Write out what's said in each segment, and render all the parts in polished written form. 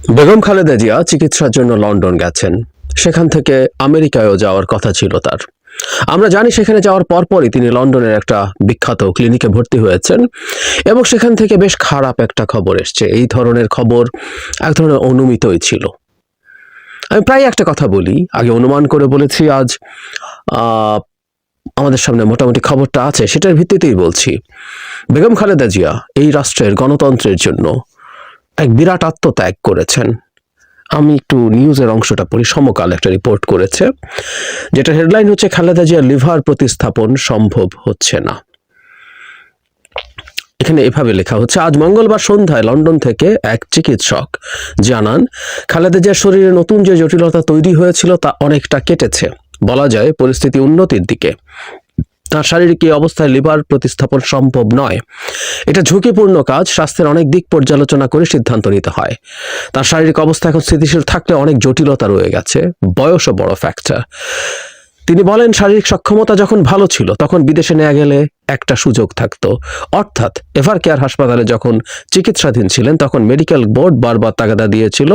বেগম খালেদা জিয়া চিকিৎসার জন্য লন্ডন গেছেন। সেখান থেকে আমেরিকায়ও যাওয়ার কথা ছিল তার। আমরা জানি সেখানে যাওয়ার পরপরই তিনি লন্ডনের একটা বিখ্যাত ক্লিনিকে ভর্তি হয়েছেন এবং সেখান থেকে বেশ খারাপ একটা খবর এসছে। এই ধরনের খবর এক ধরনের অনুমিতই ছিল। আমি প্রায় একটা কথা বলি, আগে অনুমান করে বলেছি, আজ আমাদের সামনে মোটামুটি খবরটা আছে, সেটার ভিত্তিতেই বলছি। বেগম খালেদা জিয়া এই রাষ্ট্রের গণতন্ত্রের জন্য এক বিরাট আত্মত্যাগ করেছেন। আমি একটু নিউজের অংশটা পড়ি। সমকাল একটা রিপোর্ট করেছে, যেটা হেডলাইন হচ্ছে খালেদা জিয়ার লিভার প্রতিস্থাপন সম্ভব হচ্ছে না। এখানে এভাবে লেখা হচ্ছে, আজ মঙ্গলবার সন্ধ্যায় লন্ডন থেকে এক চিকিৎসক জানান খালেদা জিয়ার শরীরে নতুন যে জটিলতা তৈরি হয়েছিল তা অনেকটা কেটেছে। বলা যায় পরিস্থিতি উন্নতির দিকে। তার শারীরিক এই অবস্থায় লিভার প্রতিস্থাপন সম্ভব নয়। এটা ঝুঁকিপূর্ণ কাজ। স্বাস্থ্যের অনেক দিক পর্যালোচনা করে সিদ্ধান্ত নিতে হয়। তার শারীরিক অবস্থা এখন স্থিতিশীল থাকলে অনেক জটিলতা রয়ে গেছে। বয়সও বড় ফ্যাক্টর। তিনি বলেন, শারীরিক সক্ষমতা যখন ভালো ছিল তখন বিদেশে নেওয়া গেলে একটা সুযোগ থাকতো। অর্থাৎ এভার কেয়ার হাসপাতালে যখন চিকিৎসাধীন ছিলেন তখন মেডিকেল বোর্ড বারবার তাগাদা দিয়েছিল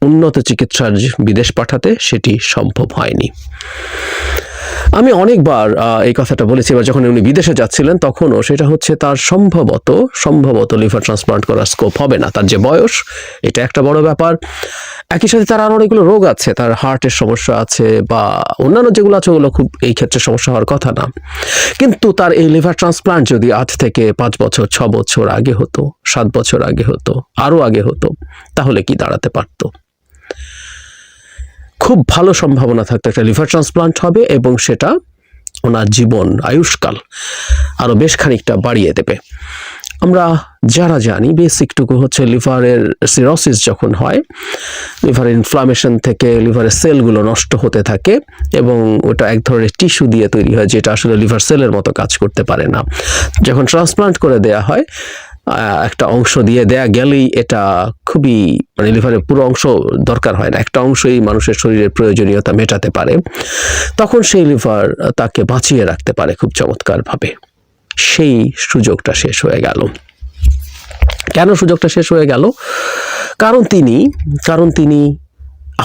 উন্নত চিকিৎসার বিদেশ পাঠাতে, সেটি সম্ভব হয়নি। আমি অনেকবার এই কথাটা বলেছি। এবার যখন উনি বিদেশে যাচ্ছিলেন তখনও সেটা হচ্ছে তার সম্ভবত লিভার ট্রান্সপ্লান্ট করার স্কোপ হবে না। তার যে বয়স, এটা একটা বড় ব্যাপার। একই সাথে তার আরো অনেকগুলো রোগ আছে, তার হার্টের সমস্যা আছে বা অন্যান্য যেগুলো আছে ওগুলো খুব এই ক্ষেত্রে সমস্যা হওয়ার কথা না। কিন্তু তার এই লিভার ট্রান্সপ্লান্ট যদি আজ থেকে 5 বছর 6 বছর আগে হতো, 7 বছর আগে হতো, আরো আগে হতো, তাহলে কি দাঁড়াতে পারতো? খুব ভালো সম্ভাবনা থাকতো একটা লিভার ট্রান্সপ্লান্ট হবে এবং সেটা ওনার জীবন আয়ুষ্কাল আরো বেশ খানিকটা বাড়িয়ে দেবে। আমরা যারা জানি বেসিকটুকু হচ্ছে, লিভারের সিরোসিস যখন হয়, লিভারের ইনফ্লামেশন থেকে লিভারের সেলগুলো নষ্ট হতে থাকে এবং ওটা এক ধরনের টিস্যু দিয়ে তৈরি হয়, যেটা আসলে লিভার সেলের মতো কাজ করতে পারে না। যখন ট্রান্সপ্লান্ট করে দেয়া হয়, একটা অংশ দিয়ে দেয়া গেলেই এটা খুবই, মানে লিভারের পুরো অংশ দরকার হয় না, একটা অংশই মানুষের শরীরের প্রয়োজনীয়তা মেটাতে পারে। তখন সেই লিভার তাকে বাঁচিয়ে রাখতে পারে খুব চমৎকারভাবে। সেই সুযোগটা শেষ হয়ে গেল। কেন সুযোগটা শেষ হয়ে গেল? কারণ তিনি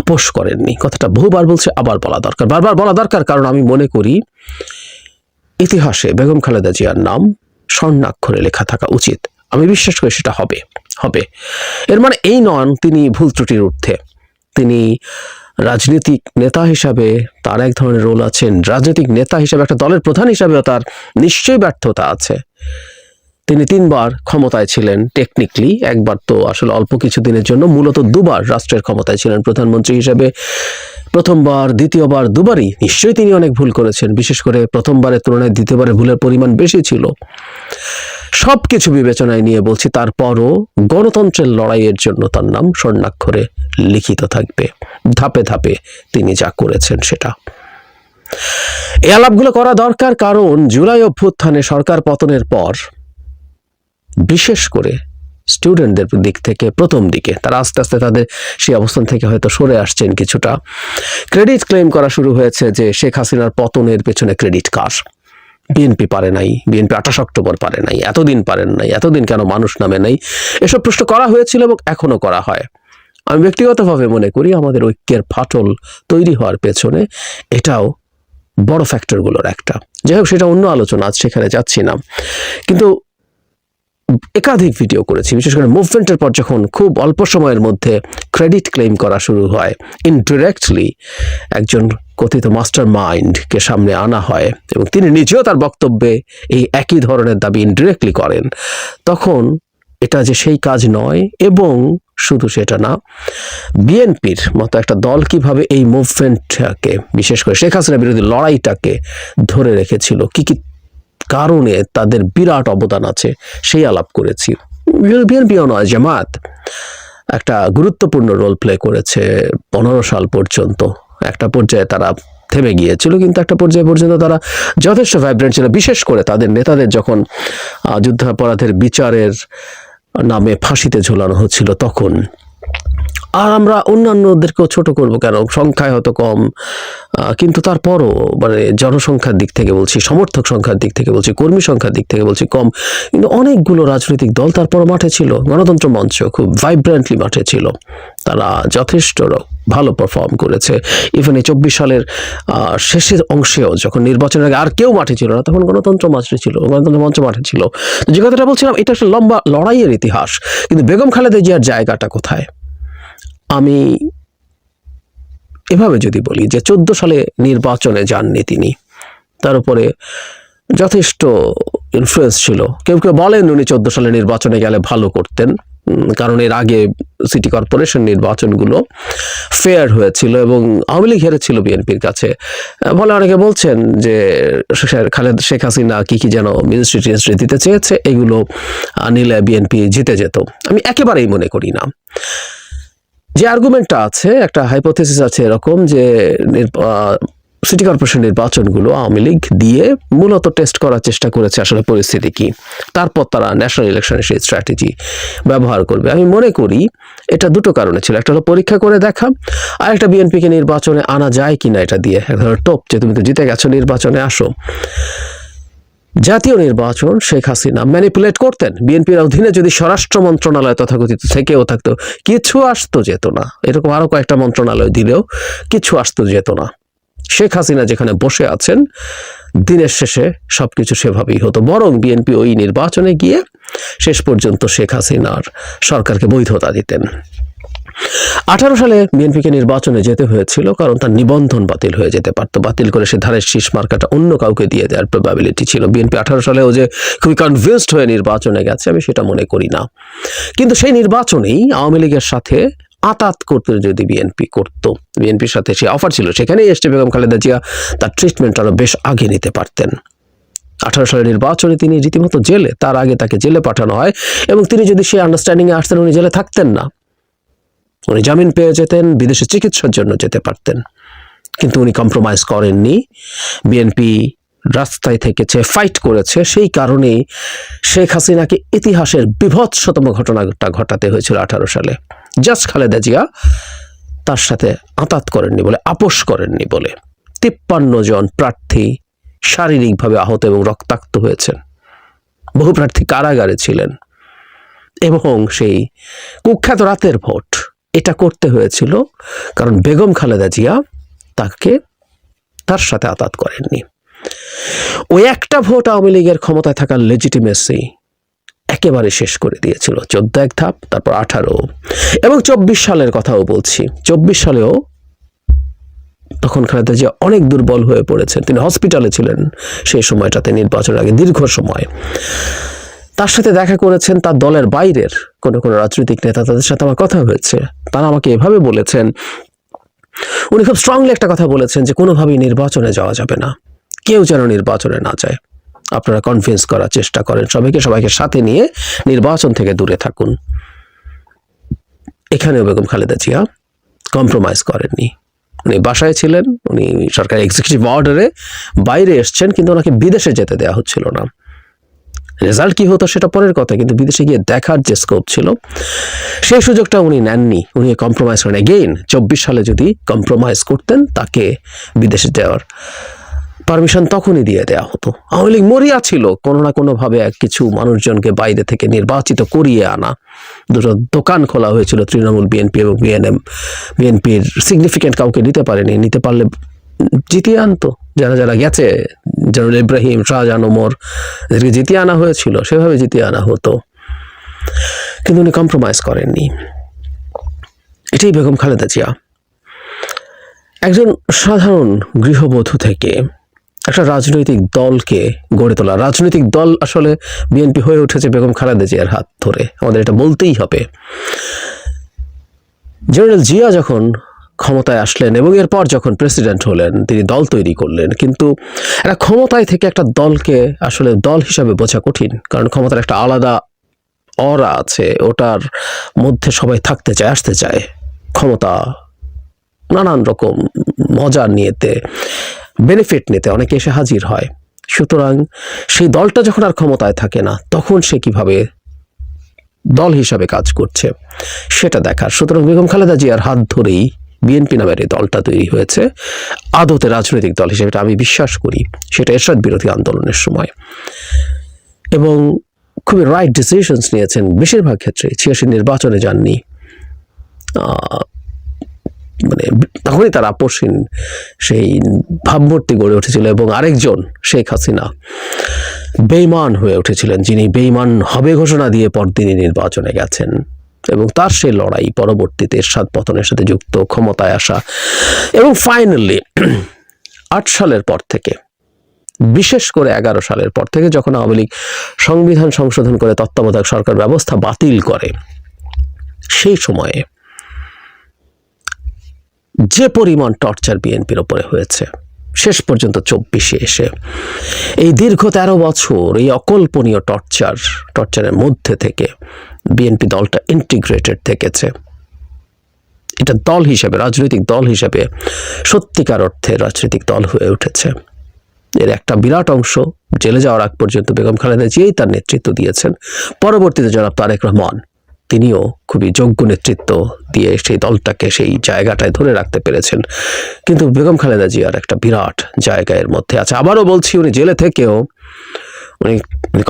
আপোষ করেননি। কথাটা বহুবার বলছে, আবার বলা দরকার, বারবার বলা দরকার, কারণ আমি মনে করি ইতিহাসে বেগম খালেদা জিয়ার নাম স্বর্ণাক্ষরে লেখা থাকা উচিত। আমি বিশ্বাস করি সেটা হবে। এর মানে এই নন তিনি ভুল ত্রুটির ঊর্ধ্বে। তিনি রাজনৈতিক নেতা হিসাবে তার এক ধরনের রোল আছেন, রাজনৈতিক নেতা হিসাবে একটা দলের প্রধান হিসাবেও তার নিশ্চয়ই ব্যর্থতা আছে। তিনি 3 বার ক্ষমতায় ছিলেন টেকনিক্যালি, একবার তো আসলে অল্প কিছু দিনের জন্য, মূলত 2 বার রাষ্ট্রের ক্ষমতায় ছিলেন প্রধানমন্ত্রী হিসেবে। প্রথমবার, দ্বিতীয়বার, দুবারই নিশ্চয়ই তিনি অনেক ভুল করেছেন। বিশেষ করে প্রথমবারের তুলনায় দ্বিতীয়বারে ভুলের পরিমাণ বেশি ছিল। সবকিছু বিবেচনায় নিয়ে বলছি, তারপরও গণতন্ত্রের লড়াইয়ের জন্য তার নাম স্বর্ণাক্ষরে লিখিত থাকবে। ধাপে ধাপে তিনি যা করেছেন সেটা। এই আলাপগুলো করা দরকার, কারণ জুলাই অভ্যুত্থানে সরকার পতনের পর বিশেষ করে স্টুডেন্টদের দিক থেকে প্রথম দিকে তারা আস্তে আস্তে তাদের সেই অবস্থান থেকে হয়তো সরে আসছেন কিছুটা। ক্রেডিট ক্লেম করা শুরু হয়েছে যে শেখ হাসিনার পতনের পেছনে ক্রেডিট কার? বিএনপি পারে নাই, বিএনপি 28 অক্টোবর পারে নাই, এতদিন পারেন নাই, এতদিন কেন মানুষ নামে নাই, এসব প্রশ্ন করা হয়েছিল এবং এখনো করা হয়। আমি ব্যক্তিগতভাবে মনে করি আমাদের ঐক্যের ফাটল তৈরি হওয়ার পেছনে এটাও বড় ফ্যাক্টরগুলোর একটা। যাই হোক, সেটা অন্য আলোচনা, আজ সেখানে যাচ্ছি না। কিন্তু একাধিক ভিডিও করেছি, বিশেষ করে মুভমেন্টের পর যখন খুব অল্প সময়ের মধ্যে ক্রেডিট ক্লেম করা শুরু হয়, ইনডিরেক্টলি একজন কথিত মাস্টার মাইন্ডকে সামনে আনা হয় এবং তিনি নিজেও তার বক্তব্যে এই একই ধরনের দাবি ইনডিরেক্টলি করেন, তখন এটা যে সেই কাজ নয়। এবং শুধু সেটা না, বিএনপির মতো একটা দল কিভাবে এই মুভমেন্টটাকে, বিশেষ করে শেখ হাসিনা বিরোধী লড়াইটাকে ধরে রেখেছিল, কি কি কারণে তাদের বিরাট অবদান আছে, সেই আলাপ করেছি। বিএনপিও নয়, জামাত একটা গুরুত্বপূর্ণ রোল প্লে করেছে 15 সাল পর্যন্ত। একটা পর্যায়ে তারা থেমে গিয়েছিল, কিন্তু একটা পর্যায়ে পর্যন্ত তারা যথেষ্ট ভাইব্রেন্ট ছিল। বিশেষ করে তাদের নেতাদের যখন যুদ্ধাপরাধের বিচারের নামে ফাঁসিতে ঝোলানো হচ্ছিল তখন। আর আমরা অন্যান্যদেরকেও ছোট করব কেন, সংখ্যায় হয়তো কম, কিন্তু তারপরও মানে জনসংখ্যার দিক থেকে বলছি, সমর্থক সংখ্যার দিক থেকে বলছি, কর্মী সংখ্যার দিক থেকে বলছি কম, কিন্তু অনেকগুলো রাজনৈতিক দল তারপরও মাঠে ছিল। গণতন্ত্র মঞ্চ খুব ভাইব্রেন্টলি মাঠে ছিল, তারা যথেষ্ট ভালো পারফর্ম করেছে। ইভেন এই 24 সালের শেষের অংশেও যখন নির্বাচনের আগে আর কেউ মাঠে ছিল না, তখন গণতন্ত্র মাঠে ছিল, গণতন্ত্র মঞ্চ মাঠে ছিল। যে কথাটা বলছিলাম, এটা একটা লম্বা লড়াইয়ের ইতিহাস। কিন্তু বেগম খালেদা জিয়ার জায়গাটা কোথায়? আমি এভাবে যদি বলি যে 14 সালে নির্বাচনে যাননি তিনি, তার উপরে যথেষ্ট ইনফ্লুয়েন্স ছিল। কেউ কেউ বলেন উনি 14 সালে নির্বাচনে গেলে ভালো করতেন, কারণ এর আগে সিটি কর্পোরেশন নির্বাচনগুলো ফেয়ার হয়েছিল এবং আওয়ামী লীগ হেরেছিল বিএনপির কাছে। ফলে অনেকে বলছেন যে শেখ হাসিনা কি কি যেন মিনিস্ট্রি টিনিস্ট্রি দিতে চেয়েছে, এগুলো নিলে বিএনপি জিতে যেত। আমি একেবারেই মনে করি না। যে আর্গুমেন্টটা আছে, একটা হাইপোথেসিস আছে এরকম যে সিটি কর্পোরেশন নির্বাচনগুলো আওয়ামী লীগ দিয়ে মূলত টেস্ট করার চেষ্টা করেছে আসলে পরিস্থিতি কি, তারপর তারা ন্যাশনাল ইলেকশনের সেই স্ট্র্যাটেজি ব্যবহার করবে। আমি মনে করি এটা দুটো কারণে ছিল, একটা হলো পরীক্ষা করে দেখা, আর একটা বিএনপিকে নির্বাচনে আনা যায় কিনা এটা দিয়ে এক ধরনের টোপ, যে তুমি তো জিতে গেছো, নির্বাচনে আসো। জাতীয় নির্বাচন শেখ হাসিনা ম্যানিপুলেট করতেন। বিএনপির অধীনে যদি স্বরাষ্ট্র মন্ত্রণালয় তথাকথিত থেকেও থাকতো, কিছু আসতো যেত না। এরকম আরো কয়েকটা মন্ত্রণালয় দিলেও কিছু আসতো যেত না। শেখ হাসিনা যেখানে বসে আছেন, দিনের শেষে সবকিছু সেভাবেই হতো। বরং বিএনপি ওই নির্বাচনে গিয়ে শেষ পর্যন্ত শেখ হাসিনার সরকারকে বৈধতা দিতেন। 18 সালে বিএনপিকে নির্বাচনে যেতে হয়েছিল কারণ তার নিবন্ধন বাতিল হয়ে যেতে পারতো। বাতিল করে সে ধানের শীষ মার্কাটা অন্য কাউকে দিয়ে দেওয়ার প্রবাবিলিটি ছিল। বিএনপি 18 সালেও যে খুবই কনভিন্সড হয়ে নির্বাচনে গেছে, আমি সেটা মনে করি না। কিন্তু সেই নির্বাচনেই আওয়ামী লীগের সাথে আতাত করতে যদি বিএনপি করতো, বিএনপির সাথে সে অফার ছিল, সেখানেই এসে বেগম খালেদা জিয়া তার ট্রিটমেন্ট আরো বেশ আগে নিতে পারতেন। 18 সালের নির্বাচনে তিনি রীতিমতো জেলে, তার আগে তাকে জেলে পাঠানো হয়, এবং তিনি যদি সেই আন্ডারস্ট্যান্ডিং এ আসতেন, উনি জেলে থাকতেন না, উনি জামিন পেয়ে যেতেন, বিদেশে চিকিৎসার জন্য যেতে পারতেন। কিন্তু উনি কম্প্রোমাইজ করেননি। বিএনপি রাস্তায় থেকেছে, ফাইট করেছে। সেই কারণেই শেখ হাসিনাকে ইতিহাসের বিভৎসতম ঘটনাটা ঘটাতে হয়েছিল 18 সালে। জাস্ট খালেদা জিয়া তার সাথে আতাত করেননি বলে, আপোষ করেননি বলে 53 জন প্রার্থী শারীরিকভাবে আহত এবং রক্তাক্ত হয়েছেন। বহু প্রার্থী কারাগারে ছিলেন, এবং সেই কুখ্যাত রাতের ভোট এটা করতে হয়েছিল কারণ বেগম খালেদা জিয়া তার সাথে আতাত করেননি। ওই একটা ভোট আওয়ামী লীগের ক্ষমতায় থাকার লেজিটিমেসি একেবারে শেষ করে দিয়েছিল। 14 এক ধাপ, তারপর 18 এবং 24 সালের কথাও বলছি। 24 সালেও তখন খালেদা জিয়া অনেক দুর্বল হয়ে পড়েছেন, তিনি হসপিটালে ছিলেন সেই সময়টাতে, নির্বাচনের আগে দীর্ঘ সময়। তার সাথে দেখা করেছেন তার দলের বাইরের কোনো রাজনৈতিক নেতা, তাদের সাথে আমার কথা হয়েছে। তারা আমাকে এভাবে বলেছেন, উনি খুব স্ট্রংলি একটা কথা বলেছেন যে কোনোভাবেই নির্বাচনে যাওয়া যাবে না, কেউ যেন নির্বাচনে না যায়। আপনারা কনভিন্স করার চেষ্টা করেন সবাইকে সাথে নিয়ে নির্বাচন থেকে দূরে থাকুন। এখানেও বেগম খালেদা জিয়া কম্প্রোমাইজ করেননি। উনি বাসায় ছিলেন, উনি সরকারি এক্সিকিউটিভ অর্ডারে বাইরে এসছেন, কিন্তু ওনাকে বিদেশে যেতে দেওয়া হচ্ছিল না। রেজাল্ট কি হতো সেটা পরের কথা, কিন্তু বিদেশে গিয়ে দেখার যে স্কোপ ছিল সেই সুযোগটা উনি নেননি। উনি কম্প্রোমাইজ করেন। এগেইন 24 সালে যদি কম্প্রোমাইজ করতেন, তাকে বিদেশে যাওয়ার পারমিশন তখনই দিয়ে দেওয়া হতো। আওয়ামী লীগ মরিয়া ছিল কোনো না কোনো ভাবে কিছু মানুষজনকে বাইরে থেকে নির্বাচিত করিয়ে আনা। দুটো দোকান খোলা হয়েছিল, তৃণমূল, বিএনপি এবং বিএনএম। বিএনপির সিগনিফিকেন্ট কাউকে নিতে পারেনি, নিতে পারলে জিতিয়ে আনতো। যারা গেছে, জেনারেল ইব্রাহিম, শাহজাহান, ওমর, এদেরকে জিতিয়ে আনা হয়েছিল, সেভাবে জিতিয়ে আনা হতো। কিন্তু উনি কম্প্রোমাইজ করেননি। এটাই বেগম খালেদা জিয়া। একজন সাধারণ গৃহবধূ থেকে একটা রাজনৈতিক দলকে গড়ে তোলা। রাজনৈতিক দল আসলে বিএনপি হয়ে উঠেছে বেগম খালেদা জিয়ার হাত ধরে, আমাদের এটা বলতেই হবে। জেনারেল জিয়া যখন ক্ষমতায় আসলেন এবং এরপর যখন প্রেসিডেন্ট হলেন, তিনি দল তৈরি করলেন। কিন্তু একটা ক্ষমতায় থেকে একটা দলকে আসলে দল হিসাবে বোঝা কঠিন, কারণ ক্ষমতার একটা আলাদা অরা আছে, ওটার মধ্যে সবাই থাকতে চায়, আসতে চায়। ক্ষমতা নানান রকম মজা নিতে, বেনিফিট নিতে অনেকে এসে হাজির হয়। সুতরাং সেই দলটা যখন আর ক্ষমতায় থাকে না, তখন সে কিভাবে দল হিসাবে কাজ করছে সেটা দেখার। সুতরাং বেগম খালেদা জিয়ার হাত ধরেই বিএনপি নামের এই দলটা তৈরি হয়েছে আদতে রাজনৈতিক দল হিসেবে, এটা আমি বিশ্বাস করি। সেটা এরশাদ বিরোধী আন্দোলনের সময়, এবং খুবই রাইট ডিসিশনস নিয়েছেন বেশিরভাগ ক্ষেত্রে। ৮৬ নির্বাচনে যাননি, মানে তখনই তার আপোষহীন সেই ভাবমূর্তি গড়ে উঠেছিল, এবং আরেকজন শেখ হাসিনা বেঈমান হয়ে উঠেছিলেন, যিনি বেঈমান হবে ঘোষণা দিয়ে পরদিনই নির্বাচনে গেছেন, এবং তার সেই লড়াই পরবর্তীতে এরশাদ পতনের সাথে যুক্ত, ক্ষমতায় আসা, এবং ফাইনালি ৮ সালের পর থেকে, বিশেষ করে 11 সালের পর থেকে যখন আওয়ামী লীগ সংবিধান সংশোধন করে তত্ত্বাবধায়ক সরকার ব্যবস্থা বাতিল করে, সেই সময়ে যে পরিমাণ টর্চার বিএনপির ওপরে হয়েছে শেষ পর্যন্ত 24-এ এসে, এই দীর্ঘ 13 বছর এই অকল্পনীয় টর্চারের মধ্যে থেকে বিএনপি দলটা ইন্টিগ্রেটেড থেকেছে। এটা দল হিসেবে, রাজনৈতিক দল হিসেবে সত্যিকার অর্থে রাজনৈতিক দল হয়ে উঠেছে। এর একটা বিরাট অংশ জেলে যাওয়ার আগ পর্যন্ত বেগম খালেদা জিয়াই তার নেতৃত্ব দিয়েছেন। পরবর্তীতে জনাব তারেক রহমান, তিনিও খুবই যোগ্য নেতৃত্ব দিয়ে সেই দলটাকে সেই জায়গাটায় ধরে রাখতে পেরেছেন। কিন্তু বেগম খালেদা জিয়ার একটা বিরাট জায়গা এর মধ্যে আছে। আবারও বলছি, উনি জেলে থেকেও উনি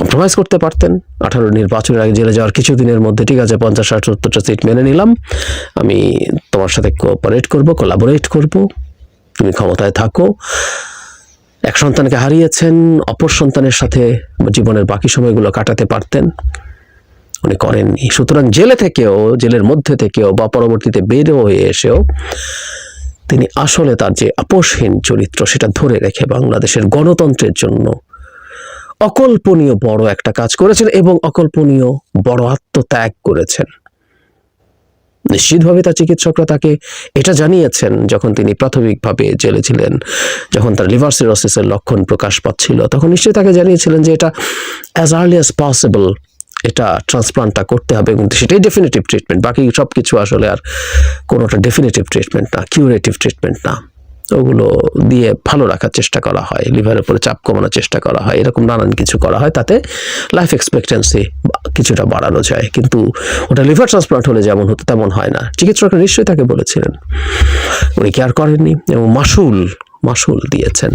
কম্প্রোমাইজ করতে পারতেন। 18 নির্বাচনের আগে জেলে যাওয়ার কিছুদিনের মধ্যে, ঠিক আছে 50, 60, 70টা সিট মেনে নিলাম, আমি তোমার সাথে কোলাবোরেট করব, তুমি ক্ষমতায় থাকো। এক সন্তানকে হারিয়েছেন, অপর সন্তানের সাথে জীবনের বাকি সময়গুলো কাটাতে পারতেন, উনি করেননি। সুতরাং জেলের মধ্যে থেকেও বা পরবর্তীতে বের হয়ে এসেও তিনি আসলে তার যে আপোষহীন চরিত্র সেটা ধরে রেখে বাংলাদেশের গণতন্ত্রের জন্য অকল্পনীয় বড় একটা কাজ করেছেন, এবং অকল্পনীয় বড় আত্মত্যাগ করেছেন। নিশ্চিতভাবে তার চিকিৎসকরা তাকে এটা জানিয়েছেন যখন তিনি প্রাথমিকভাবে জেলে ছিলেন, যখন তার লিভার সিরোসিসের লক্ষণ প্রকাশ পাচ্ছিল, তখন নিশ্চয়ই তাকে জানিয়েছিলেন যে এটা অ্যাজ আর্লি অ্যাজ পসিবল এটা ট্রান্সপ্লান্টটা করতে হবে, কিন্তু সেটাই ডেফিনেটিভ ট্রিটমেন্ট। বাকি সব কিছু আসলে আর কোনোটা ডেফিনেটিভ ট্রিটমেন্ট না, কিউরেটিভ ট্রিটমেন্ট না। ওগুলো দিয়ে ভালো রাখার চেষ্টা করা হয়, লিভারের উপরে চাপ কমানোর চেষ্টা করা হয়, এরকম নানান কিছু করা হয়, তাতে লাইফ এক্সপেক্টেন্সি কিছুটা বাড়ানো যায়। কিন্তু ওটা লিভার ট্রান্সপ্লান্ট হলে যেমন হতো তেমন হয় না। চিকিৎসকরা নিশ্চয়ই তাকে বলেছিলেন, উনি কেয়ার করেননি এবং মাসুল দিয়েছেন।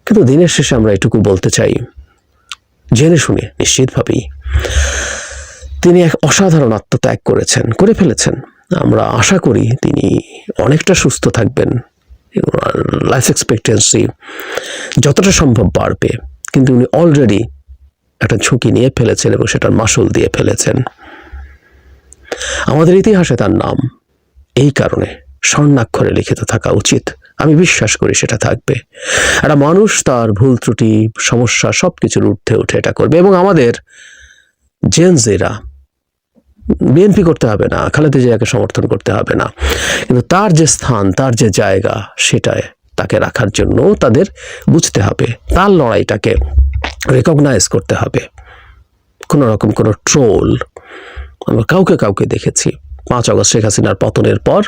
কিন্তু দিনের শেষে আমরা এটুকু বলতে চাই, জেনে শুনে নিশ্চিতভাবেই তিনি এক অসাধারণ আত্মত্যাগ করে ফেলেছেন। আমরা আশা করি তিনি অনেকটা সুস্থ থাকবেন, লাইফ এক্সপেক্টেন্সি যতটা সম্ভব বাড়বে, কিন্তু উনি অলরেডি একটা ঝুঁকি নিয়ে ফেলেছেন এবং সেটার মাসুল দিয়ে ফেলেছেন। আমাদের ইতিহাসে তার নাম এই কারণে স্বর্ণাক্ষরে লিখিত থাকা উচিত, আমি বিশ্বাস করি সেটা থাকবে। একটা মানুষ তার ভুল ত্রুটি সমস্যা সবকিছুর ঊর্ধ্বে উঠে এটা করবে, এবং আমাদের জেনজিরা বিএনপি করতে হবে না, খালেদা জিয়াকে সমর্থন করতে হবে না, কিন্তু তার যে স্থান, তার যে জায়গা, সেটায় তাকে রাখার জন্য তাদের বুঝতে হবে, তার লড়াইটাকে রেকগনাইজ করতে হবে। কোনো রকম কোনো ট্রোল আমরা কাউকে দেখেছি 5 আগস্ট শেখ হাসিনার পতনের পর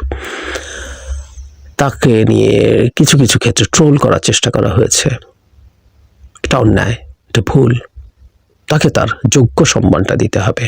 তাকে নিয়ে কিছু ক্ষেত্রে ট্রোল করার চেষ্টা করা হয়েছে। এটা অন্যায়, এটা ভুল। তাকে তার যোগ্য সম্মানটা দিতে হবে।